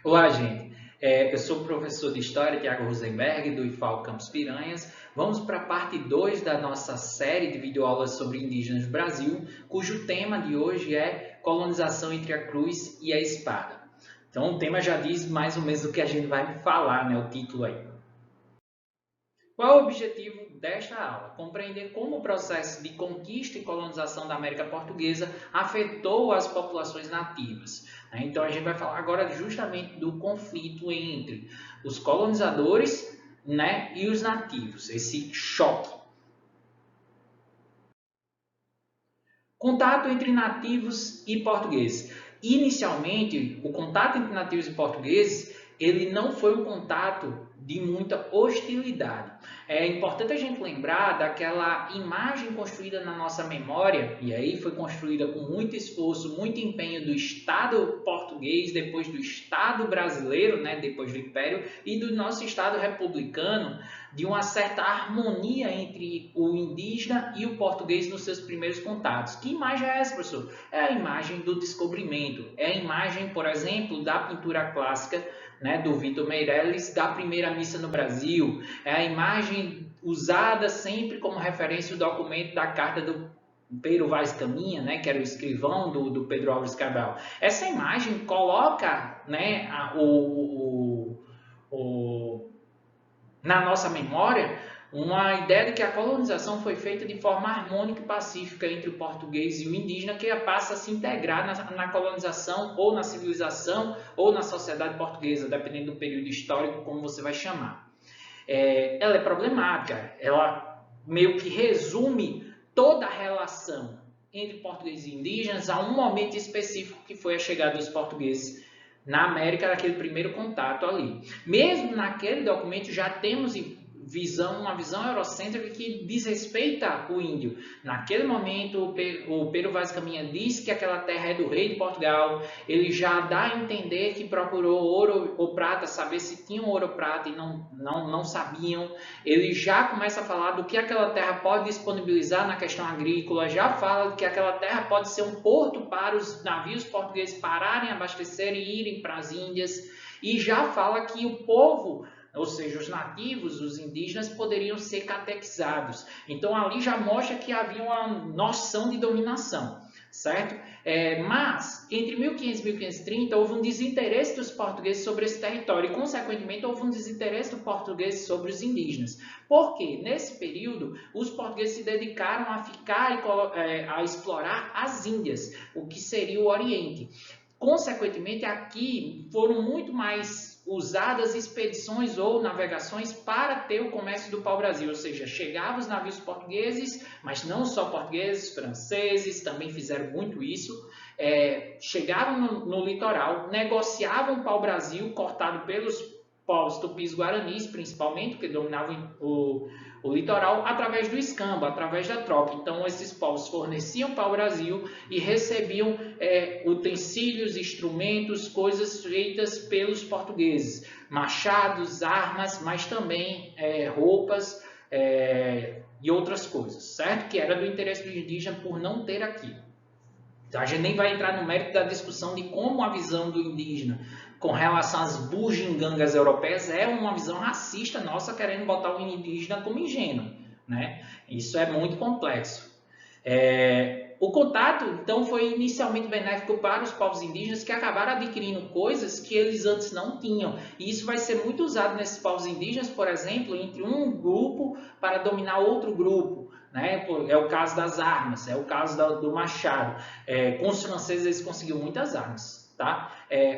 Olá, gente. Eu sou o professor de História, Tiago Rosenberg, do IFAL Campus Piranhas. Vamos para a parte 2 da nossa série de videoaulas sobre indígenas do Brasil, cujo tema de hoje é colonização entre a cruz e a espada. Então, o tema já diz mais ou menos do que a gente vai falar, né? O título aí. Qual é o objetivo desta aula? Compreender como o processo de conquista e colonização da América Portuguesa afetou as populações nativas. Então, a gente vai falar agora justamente do conflito entre os colonizadores, né, e os nativos, esse choque. Contato entre nativos e portugueses. Inicialmente, o contato entre nativos e portugueses, ele não foi um contato de muita hostilidade. É importante a gente lembrar daquela imagem construída na nossa memória, e aí foi construída com muito esforço, muito empenho do Estado português, depois do Estado brasileiro, né, depois do Império, e do nosso Estado republicano, de uma certa harmonia entre o indígena e o português nos seus primeiros contatos. Que imagem é essa, professor? É a imagem do descobrimento. É a imagem, por exemplo, da pintura clássica, né, do Vitor Meirelles, da primeira missa no Brasil. É a imagem usada sempre como referência o documento da carta do Pero Vaz Caminha, né, que era o escrivão do Pedro Álvares Cabral. Essa imagem coloca, né, na nossa memória uma ideia de que a colonização foi feita de forma harmônica e pacífica entre o português e o indígena, que passa a se integrar na colonização ou na civilização ou na sociedade portuguesa, dependendo do período histórico, como você vai chamar. Ela é problemática, ela meio que resume toda a relação entre portugueses e indígenas a um momento específico que foi a chegada dos portugueses na América, naquele primeiro contato ali. Mesmo naquele documento já temos uma visão eurocêntrica que desrespeita o índio. Naquele momento, o Pero Vaz Caminha diz que aquela terra é do rei de Portugal. Ele já dá a entender que procurou ouro ou prata, saber se tinham ouro ou prata e não sabiam. Ele já começa a falar do que aquela terra pode disponibilizar na questão agrícola, já fala que aquela terra pode ser um porto para os navios portugueses pararem, abastecerem e irem para as Índias. E já fala que o povo, ou seja, os nativos, os indígenas, poderiam ser catequizados. Então, ali já mostra que havia uma noção de dominação, certo? Mas, entre 1500 e 1530, houve um desinteresse dos portugueses sobre esse território e, consequentemente, houve um desinteresse dos portugueses sobre os indígenas. Por quê? Nesse período, os portugueses se dedicaram a ficar a explorar as Índias, o que seria o Oriente. Consequentemente, aqui foram muito mais usadas expedições ou navegações para ter o comércio do pau-brasil, ou seja, chegavam os navios portugueses, mas não só portugueses, franceses também fizeram muito isso, chegavam no litoral, negociavam o pau-brasil cortado pelos povos tupis-guaranis, principalmente, que dominavam o litoral, através do escambo, através da troca. Então, esses povos forneciam para o Brasil e recebiam utensílios, instrumentos, coisas feitas pelos portugueses. Machados, armas, mas também roupas e outras coisas, certo? Que era do interesse do indígena por não ter aqui. Então, a gente nem vai entrar no mérito da discussão de como a visão do indígena com relação às bugigangas europeias é uma visão racista nossa, querendo botar o indígena como ingênuo, né? Isso é muito complexo. O contato, então, foi inicialmente benéfico para os povos indígenas que acabaram adquirindo coisas que eles antes não tinham. E isso vai ser muito usado nesses povos indígenas, por exemplo, entre um grupo para dominar outro grupo. Né? É o caso das armas, é o caso do machado. Com os franceses eles conseguiram muitas armas. Tá?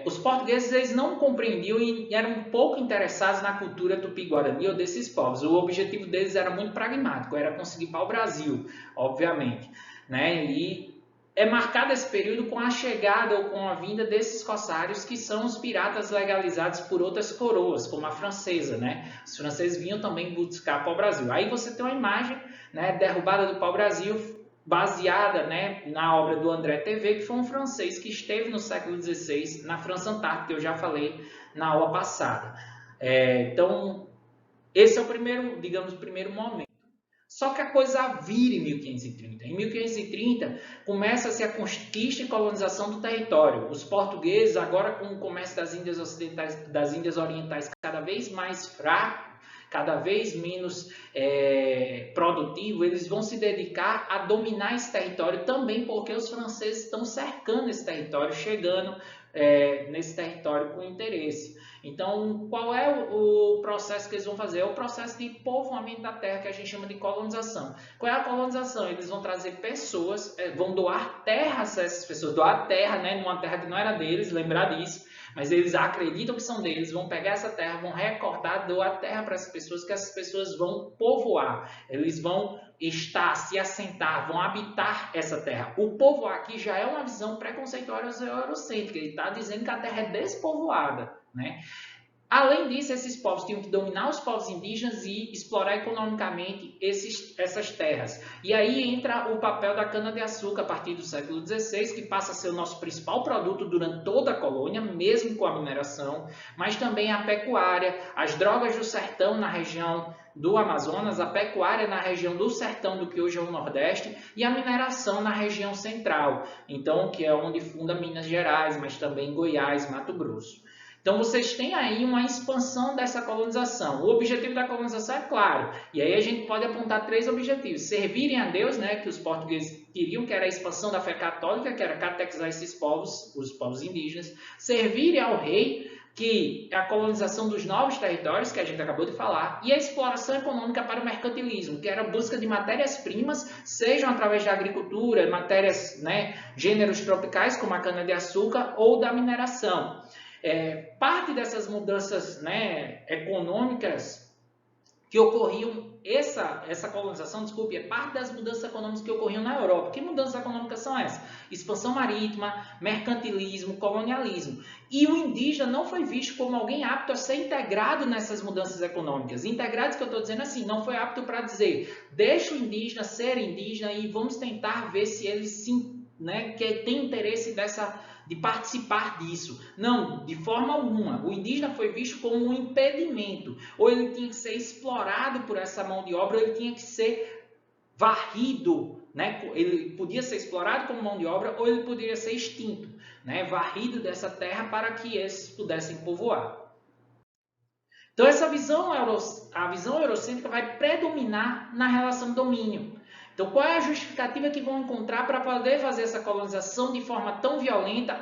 Os portugueses eles não compreendiam e eram um pouco interessados na cultura tupi-guarani ou desses povos. O objetivo deles era muito pragmático, era conseguir para o Brasil, obviamente. Né? E é marcado esse período com a chegada ou com a vinda desses corsários, que são os piratas legalizados por outras coroas, como a francesa. Né? Os franceses vinham também buscar para o Brasil. Aí você tem uma imagem, né, derrubada do pau-brasil, baseada, né, na obra do André Tevet, que foi um francês que esteve no século XVI na França Antártica, que eu já falei na aula passada. Então, esse é o primeiro, digamos, o primeiro momento. Só que a coisa vira em 1530. Em 1530, começa-se a conquista e colonização do território. Os portugueses, agora com o comércio das Índias Ocidentais, das Índias Orientais cada vez mais fraco, cada vez menos produtivo, eles vão se dedicar a dominar esse território também porque os franceses estão cercando esse território, chegando nesse território com interesse. Então, qual é o processo que eles vão fazer? É o processo de povoamento da terra, que a gente chama de colonização. Qual é a colonização? Eles vão trazer pessoas, vão doar terras a essas pessoas, doar terra, né, numa terra que não era deles, lembrar disso, mas eles acreditam que são deles, vão pegar essa terra, vão recortar, doar terra para essas pessoas, que essas pessoas vão povoar, eles vão se assentar, vão habitar essa terra. O povoar aqui já é uma visão preconceituosa e eurocêntrica, ele está dizendo que a terra é despovoada, né? Além disso, esses povos tinham que dominar os povos indígenas e explorar economicamente essas terras. E aí entra o papel da cana-de-açúcar a partir do século XVI, que passa a ser o nosso principal produto durante toda a colônia, mesmo com a mineração, mas também a pecuária, as drogas do sertão na região do Amazonas, a pecuária na região do sertão do que hoje é o Nordeste e a mineração na região central, então que é onde funda Minas Gerais, mas também Goiás, Mato Grosso. Então, vocês têm aí uma expansão dessa colonização. O objetivo da colonização é claro. E aí a gente pode apontar 3 objetivos. Servirem a Deus, né, que os portugueses queriam, que era a expansão da fé católica, que era catequizar esses povos, os povos indígenas. Servirem ao rei, que é a colonização dos novos territórios, que a gente acabou de falar. E a exploração econômica para o mercantilismo, que era a busca de matérias-primas, sejam através da agricultura, matérias, né, gêneros tropicais, como a cana-de-açúcar, ou da mineração. Parte dessas mudanças, né, econômicas que ocorriam, essa colonização, desculpe, é parte das mudanças econômicas que ocorriam na Europa. Que mudanças econômicas são essas? Expansão marítima, mercantilismo, colonialismo. E o indígena não foi visto como alguém apto a ser integrado nessas mudanças econômicas. Integrados que eu estou dizendo assim, não foi apto para dizer, deixa o indígena ser indígena e vamos tentar ver se ele que tem interesse de participar disso. Não, de forma alguma. O indígena foi visto como um impedimento. Ou ele tinha que ser explorado por essa mão de obra, ou ele tinha que ser varrido, né? Ele podia ser explorado como mão de obra, ou ele poderia ser extinto, né? Varrido dessa terra para que esses pudessem povoar. Então, essa visão, a visão eurocêntrica vai predominar na relação de domínio. Então, qual é a justificativa que vão encontrar para poder fazer essa colonização de forma tão violenta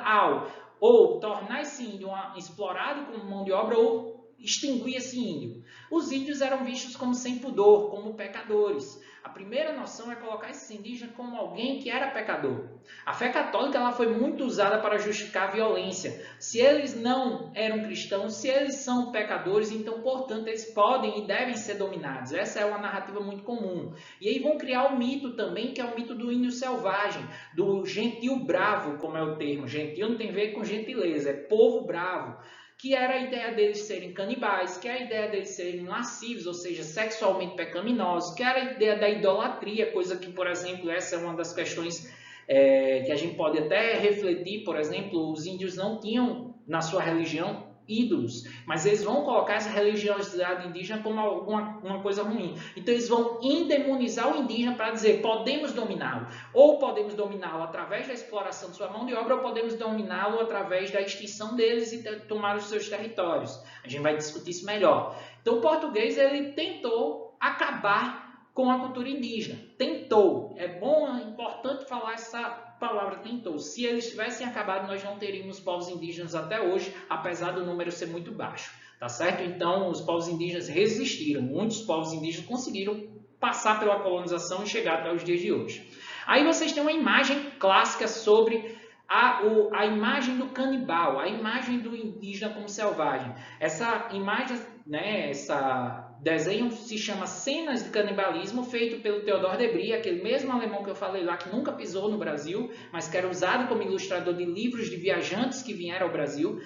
ou tornar esse índio explorado como mão de obra ou extinguir esse índio? Os índios eram vistos como sem pudor, como pecadores. A primeira noção é colocar esse indígena como alguém que era pecador. A fé católica ela foi muito usada para justificar a violência. Se eles não eram cristãos, se eles são pecadores, então, portanto, eles podem e devem ser dominados. Essa é uma narrativa muito comum. E aí vão criar o mito também, que é o mito do índio selvagem, do gentil bravo, como é o termo. Gentil não tem a ver com gentileza, é povo bravo. Que era a ideia deles serem canibais, que era a ideia deles serem lascivos, ou seja, sexualmente pecaminosos, que era a ideia da idolatria, coisa que, por exemplo, essa é uma das questões que a gente pode até refletir. Por exemplo, os índios não tinham na sua religião ídolos, mas eles vão colocar essa religiosidade indígena como uma coisa ruim. Então eles vão endemonizar o indígena para dizer, podemos dominá-lo, ou podemos dominá-lo através da exploração de sua mão de obra, ou podemos dominá-lo através da extinção deles e tomar os seus territórios. A gente vai discutir isso melhor. Então o português ele tentou acabar com a cultura indígena. Tentou. É bom, é importante falar essa palavra tentou. Se eles tivessem acabado, nós não teríamos povos indígenas até hoje, apesar do número ser muito baixo. Tá certo? Então, os povos indígenas resistiram. Muitos povos indígenas conseguiram passar pela colonização e chegar até os dias de hoje. Aí vocês têm uma imagem clássica sobre a imagem do canibal, a imagem do indígena como selvagem. Essa imagem, né, essa desenho se chama Cenas de Canibalismo, feito pelo Theodor de Brie, aquele mesmo alemão que eu falei lá, que nunca pisou no Brasil, mas que era usado como ilustrador de livros de viajantes que vieram ao Brasil,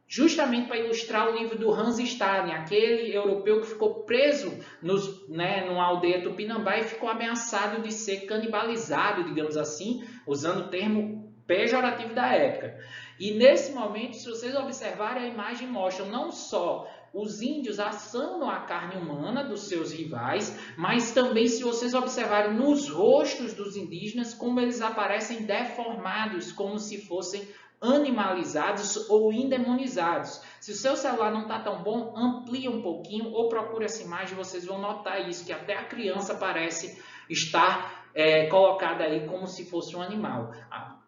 justamente para ilustrar o livro do Hans Staden, aquele europeu que ficou preso numa aldeia Tupinambá e ficou ameaçado de ser canibalizado, digamos assim, usando o termo pejorativo da época. E nesse momento, se vocês observarem, a imagem mostra não só os índios assando a carne humana dos seus rivais, mas também, se vocês observarem nos rostos dos indígenas, como eles aparecem deformados, como se fossem animalizados ou endemonizados. Se o seu celular não está tão bom, amplie um pouquinho ou procure essa imagem, vocês vão notar isso, que até a criança parece estar colocada aí como se fosse um animal.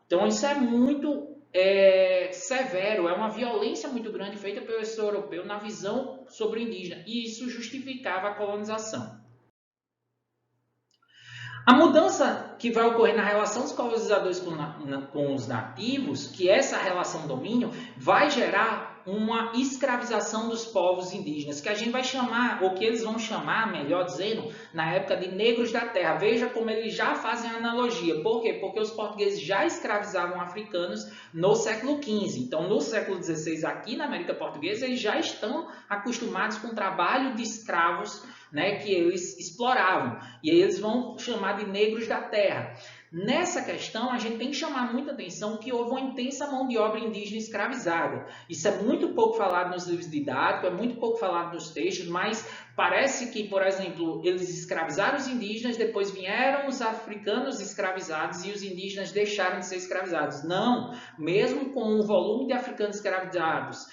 Então isso é muito severo, é uma violência muito grande feita pelo europeu na visão sobre o indígena, e isso justificava a colonização. A mudança que vai ocorrer na relação dos colonizadores com os nativos, que essa relação domínio, vai gerar uma escravização dos povos indígenas, que a gente vai chamar, ou que eles vão chamar, melhor dizendo, na época de negros da terra. Veja como eles já fazem a analogia. Por quê? Porque os portugueses já escravizavam africanos no século XV. Então, no século XVI, aqui na América Portuguesa, eles já estão acostumados com o trabalho de escravos, né, que eles exploravam. E aí eles vão chamar de negros da terra. Nessa questão, a gente tem que chamar muita atenção que houve uma intensa mão de obra indígena escravizada. Isso é muito pouco falado nos livros didáticos, é muito pouco falado nos textos, mas parece que, por exemplo, eles escravizaram os indígenas, depois vieram os africanos escravizados e os indígenas deixaram de ser escravizados. Não, mesmo com o volume de africanos escravizados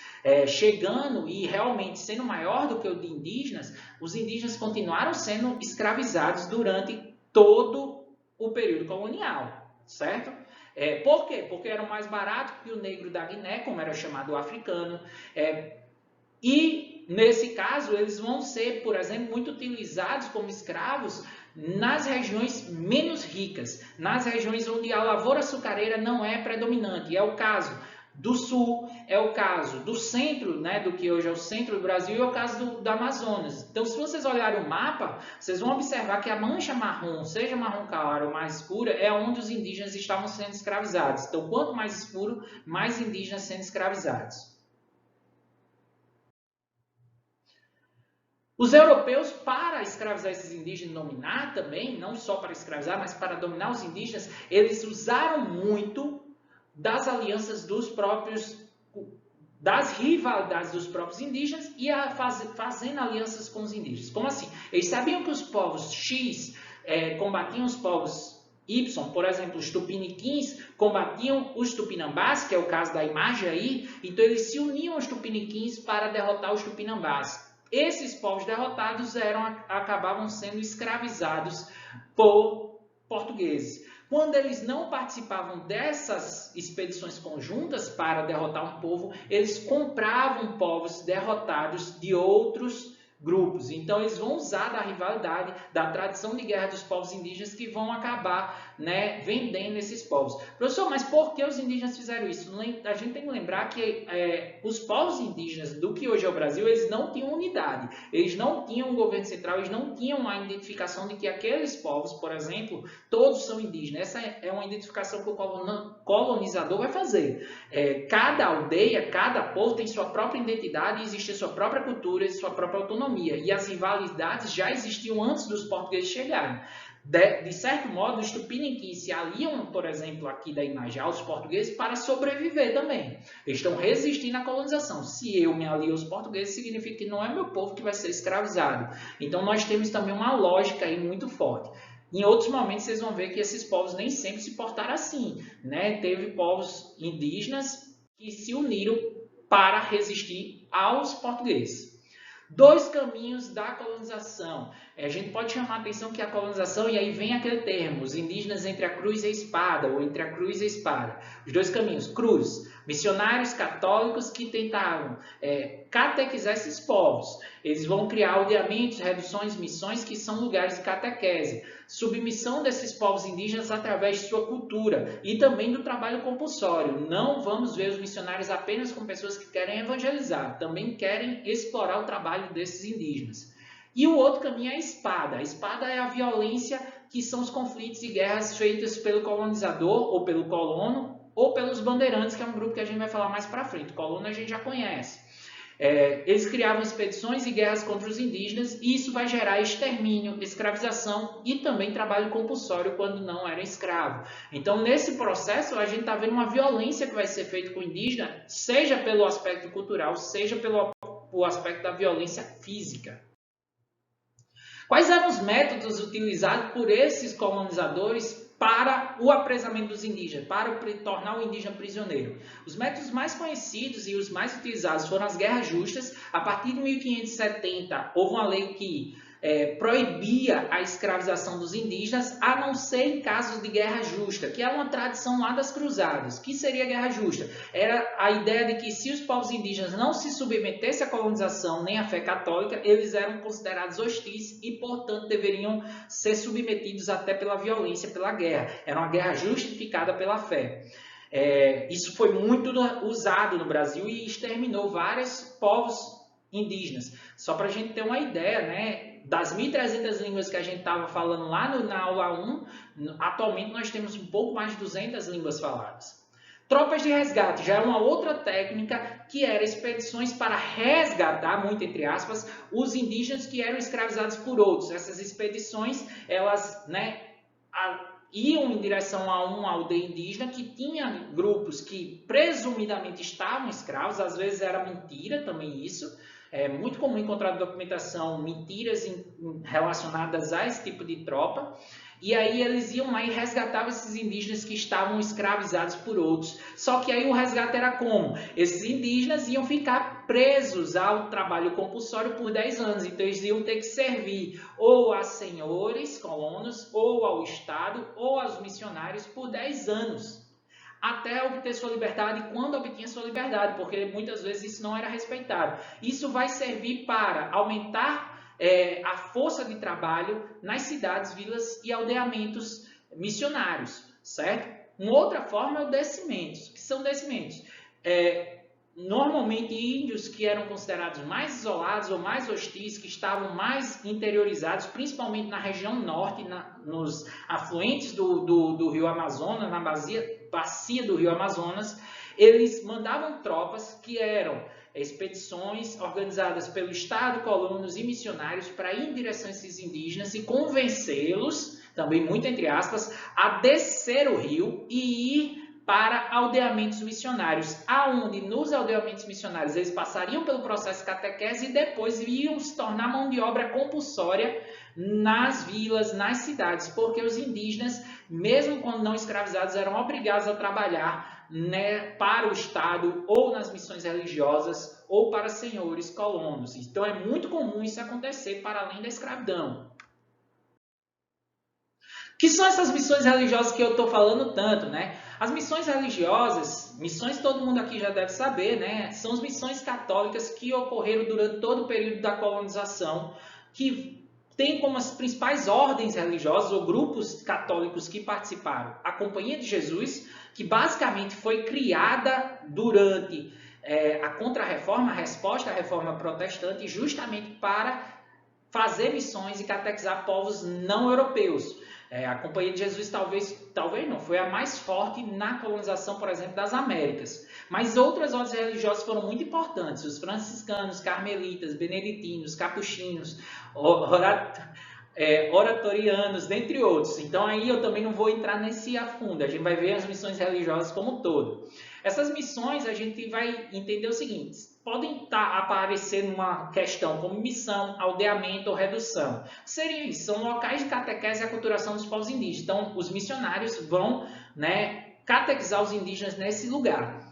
chegando e realmente sendo maior do que o de indígenas, os indígenas continuaram sendo escravizados durante todo o período colonial, certo? Por quê? Porque era mais barato que o negro da Guiné, como era chamado o africano, e nesse caso eles vão ser, por exemplo, muito utilizados como escravos nas regiões menos ricas, nas regiões onde a lavoura açucareira não é predominante. É o caso do sul, é o caso do centro, né, do que hoje é o centro do Brasil, e é o caso do Amazonas. Então, se vocês olharem o mapa, vocês vão observar que a mancha marrom, seja marrom claro ou mais escura, é onde os indígenas estavam sendo escravizados. Então, quanto mais escuro, mais indígenas sendo escravizados. Os europeus, para escravizar esses indígenas e dominar também, não só para escravizar, mas para dominar os indígenas, eles usaram muito das alianças dos próprios, das rivalidades dos próprios indígenas e fazendo alianças com os indígenas. Como assim? Eles sabiam que os povos X combatiam os povos Y, por exemplo, os tupiniquins combatiam os tupinambás, que é o caso da imagem aí, então eles se uniam aos tupiniquins para derrotar os tupinambás. Esses povos derrotados acabavam sendo escravizados por portugueses. Quando eles não participavam dessas expedições conjuntas para derrotar um povo, eles compravam povos derrotados de outros grupos. Então, eles vão usar da rivalidade, da tradição de guerra dos povos indígenas que vão acabar, né, vendendo esses povos. Professor, mas por que os indígenas fizeram isso? A gente tem que lembrar que os povos indígenas do que hoje é o Brasil, eles não tinham unidade, eles não tinham um governo central, eles não tinham a identificação de que aqueles povos, por exemplo, todos são indígenas. Essa é uma identificação que o colonizador vai fazer. Cada aldeia, cada povo tem sua própria identidade, existe a sua própria cultura e sua própria autonomia. E as rivalidades já existiam antes dos portugueses chegarem. De certo modo, os tupiniquins se aliam, por exemplo, aqui da imagem, aos portugueses para sobreviver também. Eles estão resistindo à colonização. Se eu me alio aos portugueses, significa que não é meu povo que vai ser escravizado. Então, nós temos também uma lógica aí muito forte. Em outros momentos, vocês vão ver que esses povos nem sempre se portaram assim, né? Teve povos indígenas que se uniram para resistir aos portugueses. Dois caminhos da colonização. A gente pode chamar a atenção que a colonização, e aí vem aquele termo, os indígenas entre a cruz e a espada, ou entre a cruz e a espada. Os dois caminhos, cruz, missionários católicos que tentavam catequizar esses povos. Eles vão criar aldeamentos, reduções, missões, que são lugares de catequese. Submissão desses povos indígenas através de sua cultura e também do trabalho compulsório. Não vamos ver os missionários apenas como pessoas que querem evangelizar, também querem explorar o trabalho desses indígenas. E o outro caminho é a espada. A espada é a violência, que são os conflitos e guerras feitas pelo colonizador ou pelo colono ou pelos bandeirantes, que é um grupo que a gente vai falar mais para frente. O colono a gente já conhece. Eles criavam expedições e guerras contra os indígenas e isso vai gerar extermínio, escravização e também trabalho compulsório quando não era escravo. Então, nesse processo, a gente está vendo uma violência que vai ser feita com o indígena, seja pelo aspecto cultural, seja pelo aspecto da violência física. Quais eram os métodos utilizados por esses colonizadores para o apresamento dos indígenas, para tornar o indígena prisioneiro? Os métodos mais conhecidos e os mais utilizados foram as guerras justas. A partir de 1570, houve uma lei que proibia a escravização dos indígenas, a não ser em casos de guerra justa, que é uma tradição lá das cruzadas. O que seria guerra justa? Era a ideia de que se os povos indígenas não se submetessem à colonização nem à fé católica, eles eram considerados hostis e, portanto, deveriam ser submetidos até pela violência, pela guerra. Era uma guerra justificada pela fé. Isso foi muito usado no Brasil e exterminou vários povos indígenas. Só para a gente ter uma ideia, né? Das 1.300 línguas que a gente estava falando lá na aula 1, atualmente nós temos um pouco mais de 200 línguas faladas. Tropas de resgate já é uma outra técnica que era expedições para resgatar, muito entre aspas, os indígenas que eram escravizados por outros. Essas expedições, elas, iam em direção a uma aldeia indígena que tinha grupos que presumidamente estavam escravos, às vezes era mentira também isso. É muito comum encontrar documentação, mentiras relacionadas a esse tipo de tropa. E aí eles iam lá e resgatavam esses indígenas que estavam escravizados por outros. Só que aí o resgate era como? Esses indígenas iam ficar presos ao trabalho compulsório por 10 anos. Então eles iam ter que servir ou a senhores colonos, ou ao Estado, ou aos missionários por 10 anos. Até obter sua liberdade, quando obtinha sua liberdade, porque muitas vezes isso não era respeitado. Isso vai servir para aumentar a força de trabalho nas cidades, vilas e aldeamentos missionários, certo? Uma outra forma é o descimentos. O que são descimentos? Normalmente índios que eram considerados mais isolados ou mais hostis, que estavam mais interiorizados, principalmente na região norte, nos afluentes do rio Amazonas, na bacia do rio Amazonas, eles mandavam tropas que eram expedições organizadas pelo Estado, colonos e missionários para ir em direção a esses indígenas e convencê-los, também muito entre aspas, a descer o rio e ir para aldeamentos missionários, aonde nos aldeamentos missionários eles passariam pelo processo de catequese e depois iam se tornar mão de obra compulsória nas vilas, nas cidades, porque os indígenas, mesmo quando não escravizados, eram obrigados a trabalhar, né, para o Estado ou nas missões religiosas ou para senhores colonos. Então é muito comum isso acontecer para além da escravidão. Que são essas missões religiosas que eu estou falando tanto, né? As missões religiosas, missões todo mundo aqui já deve saber, né? São as missões católicas que ocorreram durante todo o período da colonização, que tem como as principais ordens religiosas ou grupos católicos que participaram a Companhia de Jesus, que basicamente foi criada durante a Contra-Reforma, a resposta à Reforma Protestante, justamente para fazer missões e catequizar povos não europeus. A Companhia de Jesus talvez não, foi a mais forte na colonização, por exemplo, das Américas. Mas outras ordens religiosas foram muito importantes. Os franciscanos, carmelitas, beneditinos, capuchinhos, oratorianos, dentre outros. Então aí eu também não vou entrar nesse a fundo. A gente vai ver as missões religiosas como um todo. Essas missões a gente vai entender o seguinte: podem aparecer numa questão como missão, aldeamento ou redução. Seriam isso, são locais de catequese e aculturação dos povos indígenas. Então, os missionários vão, né, catequizar os indígenas nesse lugar.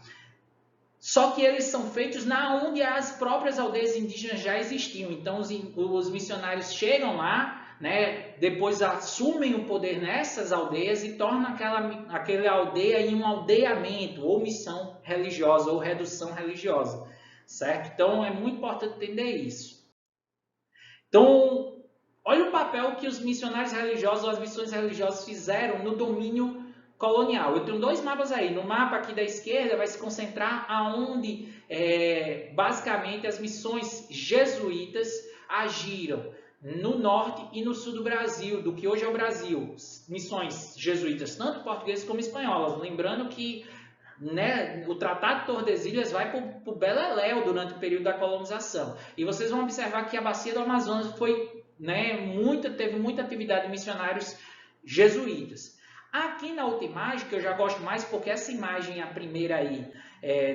Só que eles são feitos onde as próprias aldeias indígenas já existiam. Então, os missionários chegam lá, né, depois assumem o poder nessas aldeias e tornam aquela aldeia em um aldeamento, ou missão religiosa, ou redução religiosa. Certo? Então, é muito importante entender isso. Então, olha o papel que os missionários religiosos ou as missões religiosas fizeram no domínio colonial. Eu tenho dois mapas aí. No mapa aqui da esquerda vai se concentrar aonde, basicamente, as missões jesuítas agiram no norte e no sul do Brasil, do que hoje é o Brasil. Missões jesuítas, tanto portuguesas como espanholas. Lembrando que né, o Tratado de Tordesilhas vai para o Beleléu durante o período da colonização. E vocês vão observar que a bacia do Amazonas foi, né, teve muita atividade de missionários jesuítas. Aqui na outra imagem, que eu já gosto mais porque essa imagem, a primeira aí,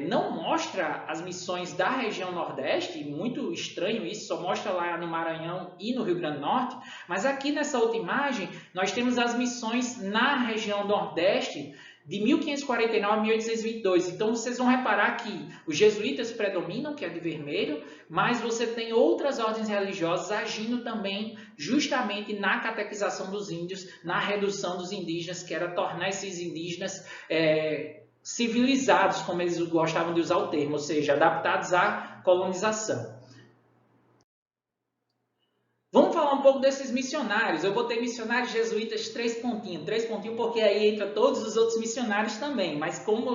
não mostra as missões da região Nordeste, muito estranho isso, só mostra lá no Maranhão e no Rio Grande do Norte, mas aqui nessa outra imagem nós temos as missões na região Nordeste de 1549 a 1822. Então vocês vão reparar que os jesuítas predominam, que é de vermelho, mas você tem outras ordens religiosas agindo também justamente na catequização dos índios, na redução dos indígenas, que era tornar esses indígenas civilizados, como eles gostavam de usar o termo, ou seja, adaptados à colonização. Vamos falar um pouco desses missionários. Eu botei missionários jesuítas 3 pontinhos porque aí entra todos os outros missionários também, mas como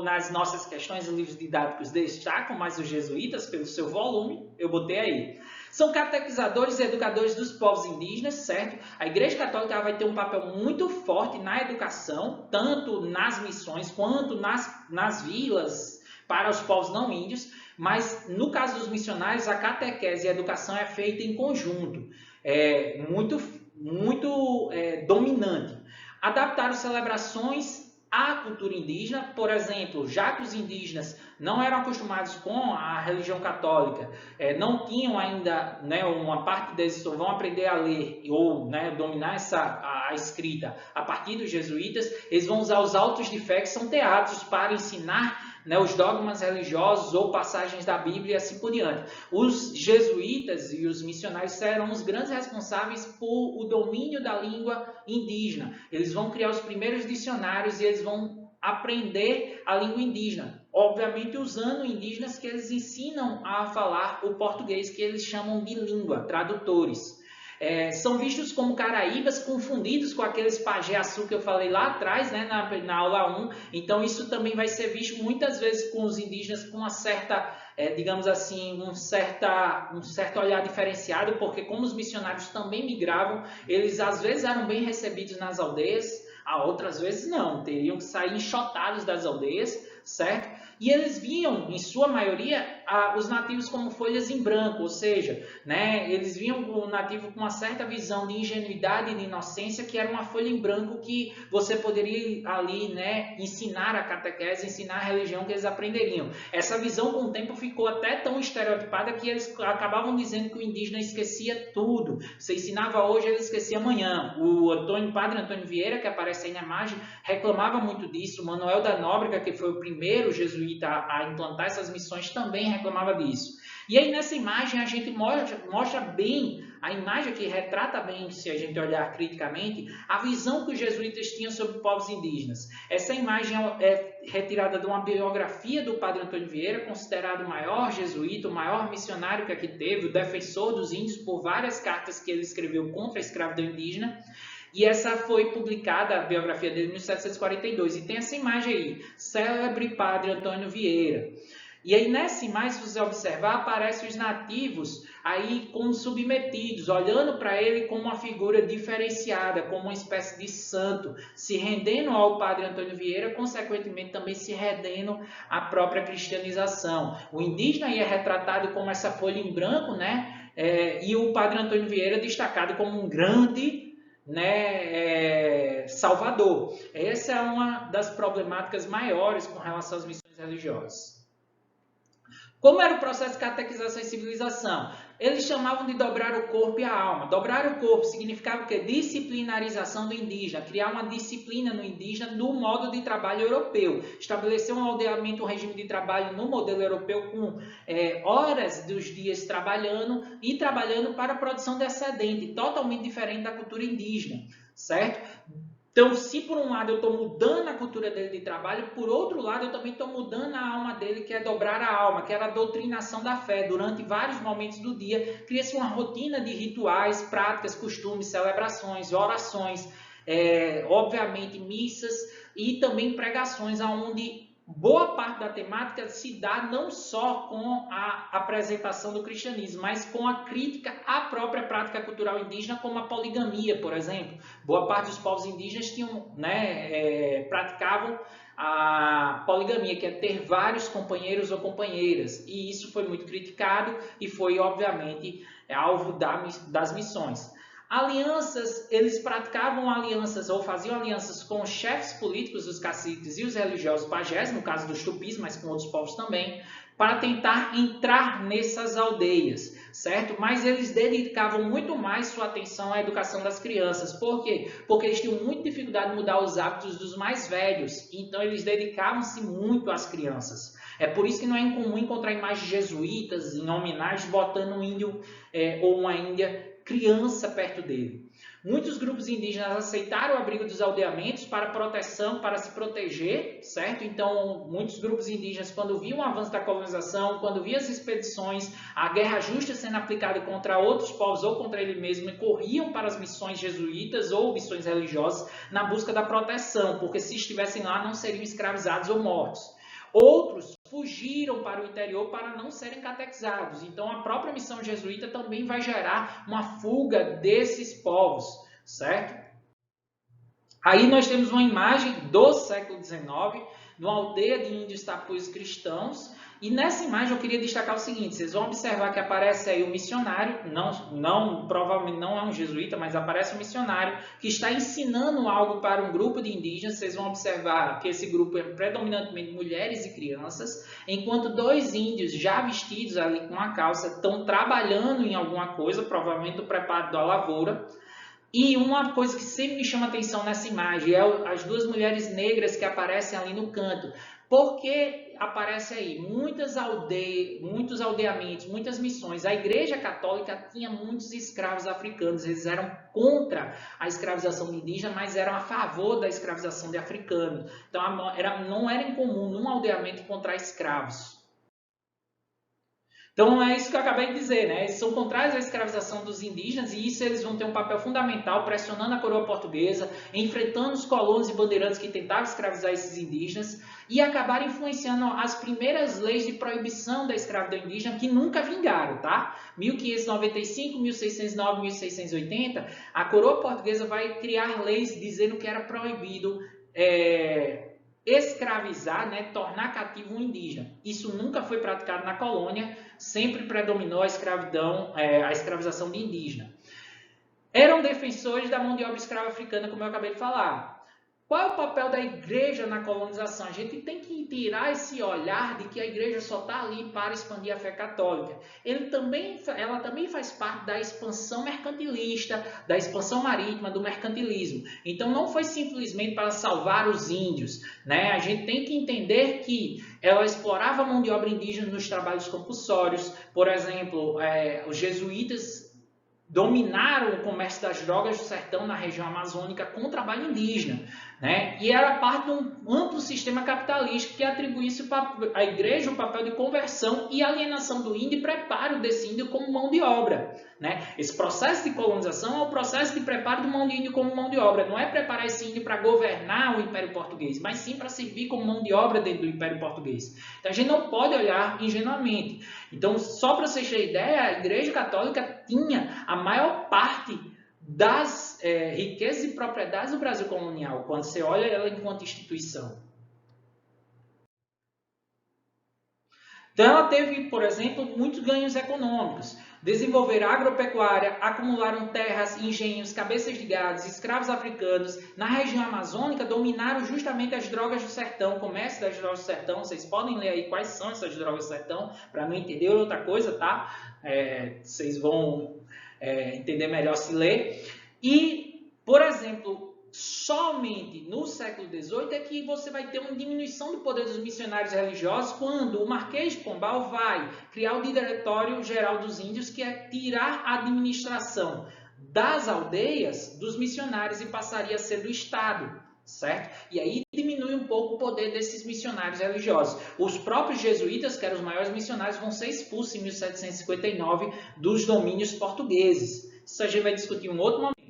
nas nossas questões e livros didáticos destacam mais os jesuítas pelo seu volume, eu botei aí. São catequizadores e educadores dos povos indígenas, certo? A Igreja Católica vai ter um papel muito forte na educação, tanto nas missões quanto nas vilas para os povos não índios, mas no caso dos missionários, a catequese e a educação é feita em conjunto, muito dominante. Adaptaram celebrações à cultura indígena, por exemplo, já que os indígenas não eram acostumados com a religião católica, não tinham ainda, né, uma parte deles vão aprender a ler ou, né, dominar a escrita a partir dos jesuítas, eles vão usar os autos de fé, que são teatros para ensinar, né, os dogmas religiosos ou passagens da Bíblia e assim por diante. Os jesuítas e os missionários serão os grandes responsáveis por o domínio da língua indígena. Eles vão criar os primeiros dicionários e eles vão aprender a língua indígena. Obviamente usando indígenas que eles ensinam a falar o português, que eles chamam de língua, tradutores. São vistos como caraíbas, confundidos com aqueles pajé-açu que eu falei lá atrás, né, na aula 1. Então, isso também vai ser visto muitas vezes com os indígenas com uma certa, digamos assim, um certo olhar diferenciado, porque como os missionários também migravam, eles às vezes eram bem recebidos nas aldeias, outras vezes não, teriam que sair enxotados das aldeias, certo? E eles viam, em sua maioria, os nativos como folhas em branco, ou seja, né, eles viam o nativo com uma certa visão de ingenuidade e de inocência, que era uma folha em branco que você poderia ali, né, ensinar a catequese, ensinar a religião que eles aprenderiam. Essa visão, com o tempo, ficou até tão estereotipada que eles acabavam dizendo que o indígena esquecia tudo. Você ensinava hoje, ele esquecia amanhã. O padre Antônio Vieira, que aparece aí na imagem, reclamava muito disso. O Manuel da Nóbrega, que foi o primeiro jesuíta a implantar essas missões, também reclamava disso. E aí nessa imagem a gente mostra bem, a imagem que retrata bem, se a gente olhar criticamente, a visão que os jesuítas tinham sobre povos indígenas. Essa imagem é retirada de uma biografia do padre Antônio Vieira, considerado o maior jesuíta, o maior missionário que aqui teve, o defensor dos índios, por várias cartas que ele escreveu contra a escravidão indígena. E essa foi publicada, a biografia dele, em 1742. E tem essa imagem aí, célebre padre Antônio Vieira. E aí nessa imagem, se você observar, aparecem os nativos aí como submetidos, olhando para ele como uma figura diferenciada, como uma espécie de santo, se rendendo ao padre Antônio Vieira, consequentemente também se rendendo à própria cristianização. O indígena aí é retratado como essa folha em branco, né? E o padre Antônio Vieira destacado como um grande, né, salvador. Essa é uma das problemáticas maiores com relação às missões religiosas. Como era o processo de catequização e civilização? Eles chamavam de dobrar o corpo e a alma. Dobrar o corpo significava o quê? Disciplinarização do indígena, criar uma disciplina no indígena no modo de trabalho europeu. Estabelecer um aldeamento, um regime de trabalho no modelo europeu com horas dos dias trabalhando e trabalhando para a produção de excedente, totalmente diferente da cultura indígena, certo? Então, se por um lado eu estou mudando a cultura dele de trabalho, por outro lado eu também estou mudando a alma dele, que é dobrar a alma, que era a doutrinação da fé. Durante vários momentos do dia, cria-se uma rotina de rituais, práticas, costumes, celebrações, orações, obviamente missas e também pregações, onde boa parte da temática se dá não só com a apresentação do cristianismo, mas com a crítica à própria prática cultural indígena, como a poligamia, por exemplo. Boa parte dos povos indígenas tinham, praticavam a poligamia, que é ter vários companheiros ou companheiras, e isso foi muito criticado e foi, obviamente, alvo das missões. Alianças, eles praticavam alianças ou faziam alianças com os chefes políticos, os caciques e os religiosos pajés, no caso dos tupis, mas com outros povos também, para tentar entrar nessas aldeias, certo? Mas eles dedicavam muito mais sua atenção à educação das crianças. Por quê? Porque eles tinham muita dificuldade de mudar os hábitos dos mais velhos, então eles dedicavam-se muito às crianças. É por isso que não é incomum encontrar imagens jesuítas em homenagem botando um índio ou uma índia criança perto dele. Muitos grupos indígenas aceitaram o abrigo dos aldeamentos para proteção, para se proteger, certo? Então, muitos grupos indígenas, quando viam o avanço da colonização, quando viam as expedições, a guerra justa sendo aplicada contra outros povos ou contra ele mesmo, corriam para as missões jesuítas ou missões religiosas na busca da proteção, porque se estivessem lá não seriam escravizados ou mortos. Outros fugiram para o interior para não serem catequizados. Então, a própria missão jesuíta também vai gerar uma fuga desses povos, certo? Aí nós temos uma imagem do século XIX, de uma aldeia de índios tapuios cristãos. E nessa imagem eu queria destacar o seguinte, vocês vão observar que aparece aí o missionário, provavelmente não é um jesuíta, mas aparece um missionário que está ensinando algo para um grupo de indígenas. Vocês vão observar que esse grupo é predominantemente mulheres e crianças, enquanto dois índios já vestidos ali com a calça estão trabalhando em alguma coisa, provavelmente o preparo da lavoura. E uma coisa que sempre me chama atenção nessa imagem é as duas mulheres negras que aparecem ali no canto. Por que aparece aí? Muitos aldeamentos, muitas missões. A Igreja Católica tinha muitos escravos africanos. Eles eram contra a escravização indígena, mas eram a favor da escravização de africanos. Então, não era incomum num aldeamento encontrar escravos. Então, é isso que eu acabei de dizer, né? Eles são contrários à escravização dos indígenas e isso eles vão ter um papel fundamental pressionando a coroa portuguesa, enfrentando os colonos e bandeirantes que tentavam escravizar esses indígenas e acabaram influenciando as primeiras leis de proibição da escravidão indígena que nunca vingaram, tá? 1595, 1609, 1680, a coroa portuguesa vai criar leis dizendo que era proibido escravizar, né, tornar cativo um indígena. Isso nunca foi praticado na colônia, sempre predominou a escravidão, a escravização de indígena. Eram defensores da mão de obra escrava africana, como eu acabei de falar. Qual é o papel da igreja na colonização? A gente tem que tirar esse olhar de que a igreja só está ali para expandir a fé católica. Ela também faz parte da expansão mercantilista, da expansão marítima, do mercantilismo. Então não foi simplesmente para salvar os índios, né? A gente tem que entender que ela explorava a mão de obra indígena nos trabalhos compulsórios. Por exemplo, os jesuítas dominaram o comércio das drogas do sertão na região amazônica com trabalho indígena, né? E era parte de um amplo sistema capitalista que atribuísse à igreja o papel de conversão e alienação do índio e preparo desse índio como mão de obra, né? Esse processo de colonização é o processo de preparo do mão de índio como mão de obra. Não é preparar esse índio para governar o Império Português, mas sim para servir como mão de obra dentro do Império Português. Então a gente não pode olhar ingenuamente. Então, só para vocês terem ideia, a Igreja Católica tinha a maior parte das riquezas e propriedades do Brasil colonial, quando você olha ela enquanto instituição. Então, ela teve, por exemplo, muitos ganhos econômicos. Desenvolveram agropecuária, acumularam terras, engenhos, cabeças de gado, escravos africanos. Na região amazônica, dominaram justamente as drogas do sertão, o comércio das drogas do sertão. Vocês podem ler aí quais são essas drogas do sertão, para não entender outra coisa, tá? Vocês vão entender melhor se ler. E, por exemplo, somente no século XVIII é que você vai ter uma diminuição do poder dos missionários religiosos quando o Marquês de Pombal vai criar o Diretório Geral dos Índios, que é tirar a administração das aldeias dos missionários e passaria a ser do Estado, certo? E aí diminui um pouco o poder desses missionários religiosos. Os próprios jesuítas, que eram os maiores missionários, vão ser expulsos em 1759 dos domínios portugueses. Isso a gente vai discutir em um outro momento.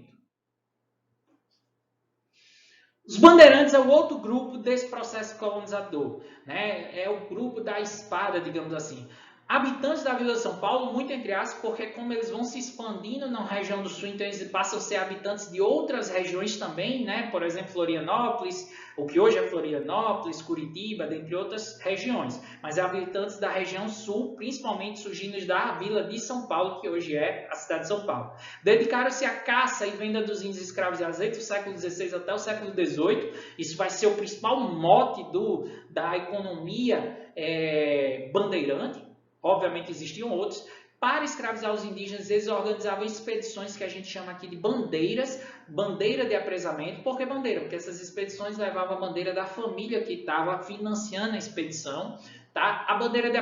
Os bandeirantes é o outro grupo desse processo colonizador, né? É o grupo da espada, digamos assim. Habitantes da Vila de São Paulo, muito entre aspas, porque como eles vão se expandindo na região do sul, então eles passam a ser habitantes de outras regiões também, né? Por exemplo, Florianópolis, o que hoje é Florianópolis, Curitiba, dentre outras regiões. Mas habitantes da região sul, principalmente surgindo da Vila de São Paulo, que hoje é a cidade de São Paulo. Dedicaram-se à caça e venda dos índios escravizados desde o século XVI até o século XVIII. Isso vai ser o principal mote da economia bandeirante. Obviamente existiam outros. Para escravizar os indígenas, eles organizavam expedições que a gente chama aqui de bandeiras, bandeira de apresamento. Por que bandeira? Porque essas expedições levavam a bandeira da família que estava financiando a expedição. Tá? A bandeira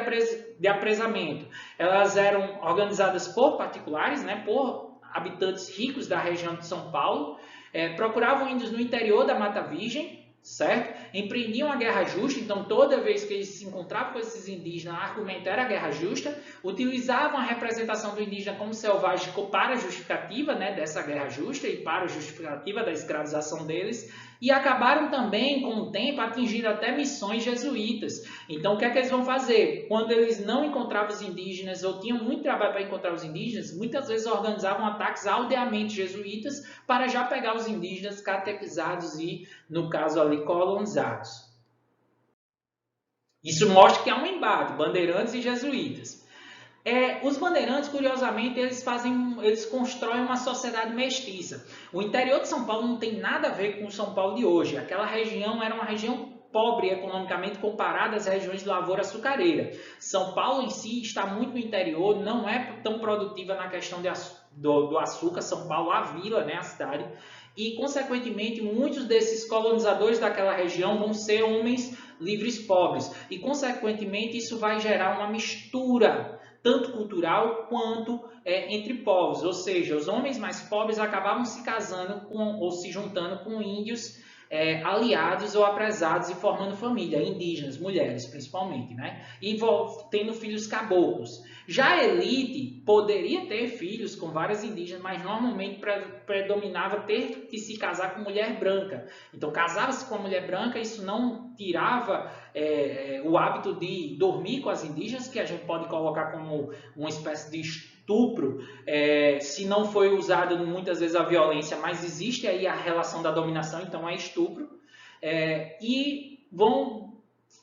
de apresamento, elas eram organizadas por particulares, né? Por habitantes ricos da região de São Paulo, procuravam índios no interior da Mata Virgem, certo? Empreendiam a guerra justa, então toda vez que eles se encontravam com esses indígenas, o argumento era a guerra justa, utilizavam a representação do indígena como selvagem para a justificativa, né, dessa guerra justa e para a justificativa da escravização deles, e acabaram também, com o tempo, atingindo até missões jesuítas. Então, o que é que eles vão fazer? Quando eles não encontravam os indígenas, ou tinham muito trabalho para encontrar os indígenas, muitas vezes organizavam ataques aldeamentos jesuítas para já pegar os indígenas catequizados e, no caso ali, colonizados. Isso mostra que há um embate, bandeirantes e jesuítas. Os bandeirantes, curiosamente, eles constroem uma sociedade mestiça. O interior de São Paulo não tem nada a ver com o São Paulo de hoje. Aquela região era uma região pobre economicamente comparada às regiões de lavoura açucareira. São Paulo em si está muito no interior, não é tão produtiva na questão do açúcar. São Paulo, a vila, né, a cidade. E, consequentemente, muitos desses colonizadores daquela região vão ser homens livres pobres. E, consequentemente, isso vai gerar uma mistura tanto cultural quanto entre povos, ou seja, os homens mais pobres acabavam se casando ou se juntando com índios aliados ou apresados e formando família, indígenas, mulheres principalmente, né? E tendo filhos caboclos. Já a elite poderia ter filhos com várias indígenas, mas normalmente predominava ter que se casar com mulher branca. Então, casava-se com a mulher branca, isso não tirava o hábito de dormir com as indígenas, que a gente pode colocar como uma espécie de estupro, se não foi usado muitas vezes a violência, mas existe aí a relação da dominação, então é estupro, e vão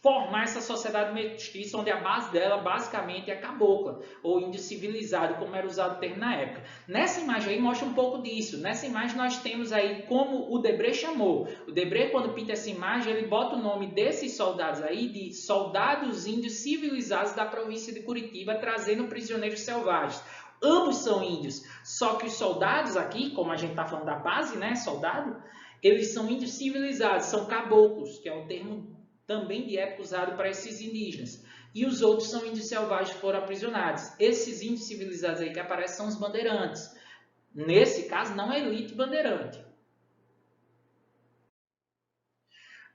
formar essa sociedade mestiça, onde a base dela basicamente é cabocla, ou índio civilizado, como era usado o termo na época. Nessa imagem aí mostra um pouco disso. Nessa imagem nós temos aí como o Debré chamou. O Debré, quando pinta essa imagem, ele bota o nome desses soldados aí de soldados índios civilizados da província de Curitiba, trazendo prisioneiros selvagens. Ambos são índios, só que os soldados aqui, como a gente está falando da base, né, soldado, eles são índios civilizados, são caboclos, que é o termo também de época usado para esses indígenas. E os outros são índios selvagens que foram aprisionados. Esses índios civilizados aí que aparecem são os bandeirantes. Nesse caso, não é elite bandeirante.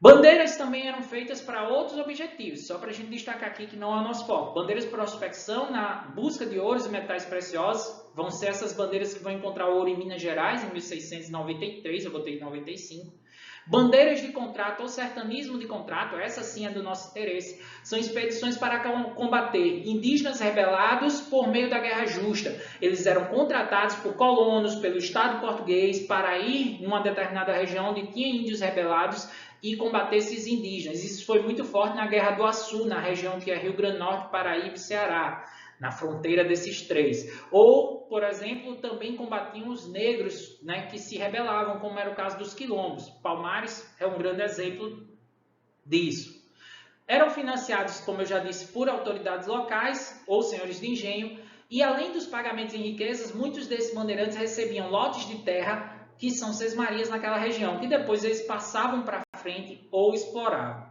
Bandeiras também eram feitas para outros objetivos, só para a gente destacar aqui que não é o nosso foco. Bandeiras de prospecção na busca de ouros e metais preciosos, vão ser essas bandeiras que vão encontrar ouro em Minas Gerais, em 1693, eu botei em 95. Bandeiras de contrato ou sertanismo de contrato, essa sim é do nosso interesse, são expedições para combater indígenas rebelados por meio da guerra justa. Eles eram contratados por colonos, pelo Estado português, para ir em uma determinada região onde tinha índios rebelados e combater esses indígenas. Isso foi muito forte na Guerra do Açu, na região que é Rio Grande do Norte, Paraíba e Ceará, na fronteira desses três. Ou, por exemplo, também combatiam os negros, né, que se rebelavam, como era o caso dos quilombos. Palmares é um grande exemplo disso. Eram financiados, como eu já disse, por autoridades locais ou senhores de engenho, e além dos pagamentos em riquezas, muitos desses bandeirantes recebiam lotes de terra, que são sesmarias naquela região, que depois eles passavam para frente ou exploravam.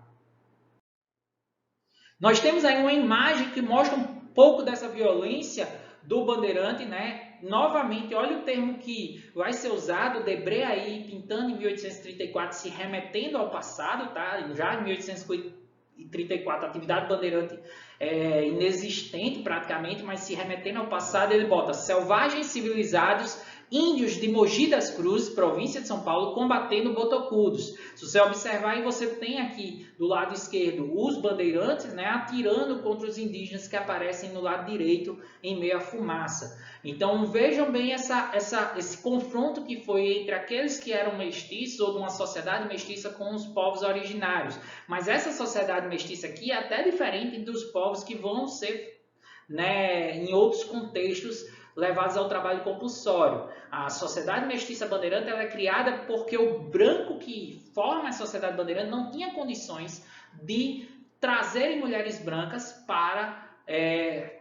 Nós temos aí uma imagem que mostra um pouco dessa violência do bandeirante, né? Novamente, olha o termo que vai ser usado, Debré aí pintando em 1834, se remetendo ao passado, tá? Já em 1834, a atividade bandeirante é inexistente praticamente, mas se remetendo ao passado, ele bota selvagens civilizados índios de Mogi das Cruzes, província de São Paulo, combatendo botocudos. Se você observar, aí você tem aqui do lado esquerdo os bandeirantes, né, atirando contra os indígenas que aparecem no lado direito em meio à fumaça. Então vejam bem esse confronto que foi entre aqueles que eram mestiços ou de uma sociedade mestiça com os povos originários. Mas essa sociedade mestiça aqui é até diferente dos povos que vão ser, né, em outros contextos, levados ao trabalho compulsório. A sociedade mestiça bandeirante ela é criada porque o branco que forma a sociedade bandeirante não tinha condições de trazerem mulheres brancas para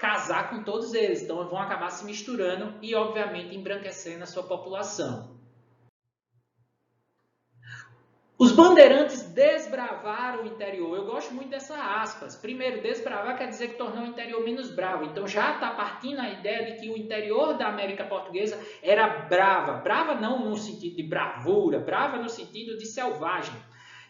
casar com todos eles. Então vão acabar se misturando e, obviamente, embranquecendo a sua população. Os bandeirantes desbravaram o interior. Eu gosto muito dessas aspas. Primeiro, desbravar quer dizer que tornou o interior menos bravo. Então já está partindo a ideia de que o interior da América Portuguesa era brava. Brava não no sentido de bravura, brava no sentido de selvagem.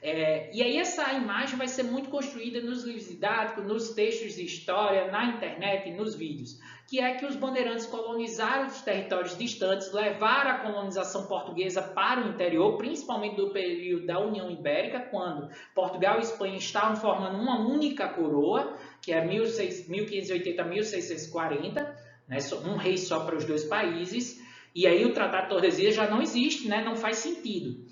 E aí essa imagem vai ser muito construída nos livros didáticos, nos textos de história, na internet e nos vídeos, que é que os bandeirantes colonizaram os territórios distantes, levaram a colonização portuguesa para o interior, principalmente do período da União Ibérica, quando Portugal e Espanha estavam formando uma única coroa, que é 1580 a 1640, né, um rei só para os dois países, e aí o Tratado de Tordesilhas já não existe, né, não faz sentido.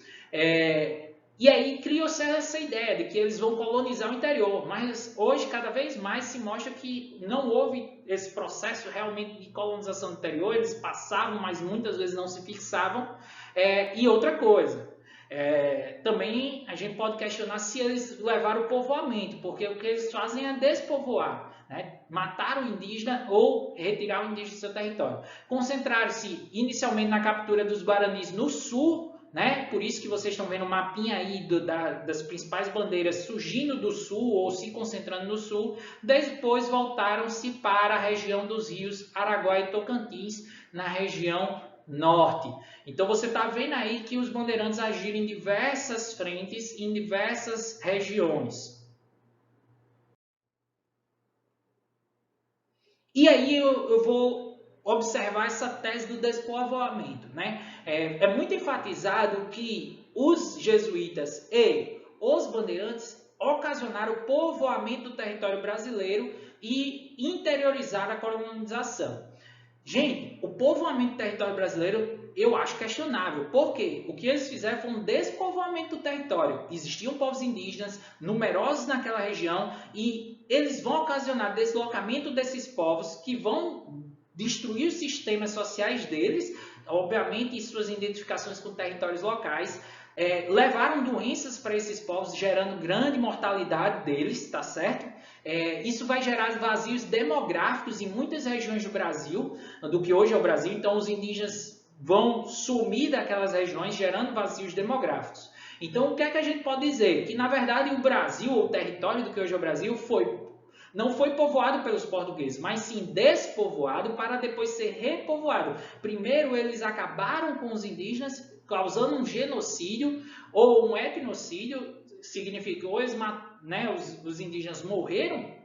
E aí criou-se essa ideia de que eles vão colonizar o interior, mas hoje cada vez mais se mostra que não houve esse processo realmente de colonização do interior, eles passavam, mas muitas vezes não se fixavam. E outra coisa, também a gente pode questionar se eles levaram o povoamento, porque o que eles fazem é despovoar, né? Matar o indígena ou retirar o indígena do seu território. Concentraram-se inicialmente na captura dos guaranis no sul, né? Por isso que vocês estão vendo um mapinha aí das principais bandeiras surgindo do sul ou se concentrando no sul. Depois voltaram-se para a região dos rios Araguaia e Tocantins, na região norte. Então você está vendo aí que os bandeirantes agiram em diversas frentes, em diversas regiões. E aí eu vou observar essa tese do despovoamento, né? É muito enfatizado que os jesuítas e os bandeirantes ocasionaram o povoamento do território brasileiro e interiorizaram a colonização. Gente, o povoamento do território brasileiro eu acho questionável. Por quê? O que eles fizeram foi um despovoamento do território. Existiam povos indígenas numerosos naquela região e eles vão ocasionar deslocamento desses povos que vão destruir os sistemas sociais deles, obviamente, e suas identificações com territórios locais, levaram doenças para esses povos, gerando grande mortalidade deles, tá certo? Isso vai gerar vazios demográficos em muitas regiões do Brasil, do que hoje é o Brasil, então os indígenas vão sumir daquelas regiões, gerando vazios demográficos. Então, o que é que a gente pode dizer? Que, na verdade, o Brasil, ou o território do que hoje é o Brasil, não foi povoado pelos portugueses, mas sim despovoado para depois ser repovoado. Primeiro, eles acabaram com os indígenas, causando um genocídio ou um etnocídio, significou os indígenas morreram,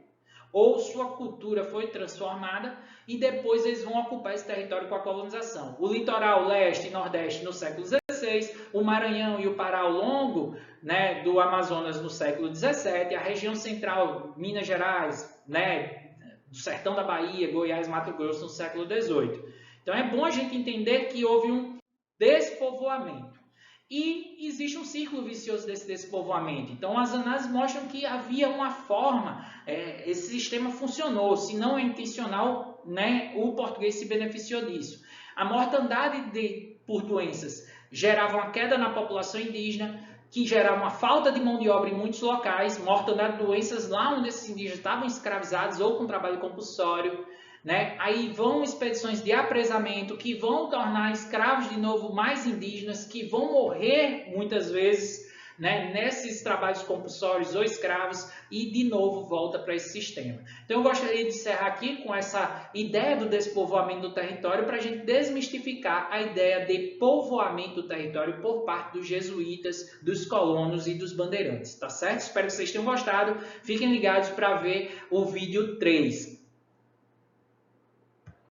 ou sua cultura foi transformada e depois eles vão ocupar esse território com a colonização. O litoral leste e nordeste no século XVI, o Maranhão e o Pará ao longo, né, do Amazonas no século XVII, a região central, Minas Gerais, né, do sertão da Bahia, Goiás, Mato Grosso no século XVIII. Então é bom a gente entender que houve um despovoamento. E existe um círculo vicioso desse despovoamento. Então, as análises mostram que havia uma forma, esse sistema funcionou. Se não é intencional, né, o português se beneficiou disso. A mortandade por doenças gerava uma queda na população indígena, que gerava uma falta de mão de obra em muitos locais, mortandade de doenças lá onde esses indígenas estavam escravizados ou com trabalho compulsório. Né? Aí vão expedições de apresamento que vão tornar escravos de novo mais indígenas, que vão morrer muitas vezes, né, nesses trabalhos compulsórios ou escravos, e de novo volta para esse sistema. Então eu gostaria de encerrar aqui com essa ideia do despovoamento do território para a gente desmistificar a ideia de povoamento do território por parte dos jesuítas, dos colonos e dos bandeirantes, tá certo? Espero que vocês tenham gostado. Fiquem ligados para ver o vídeo 3.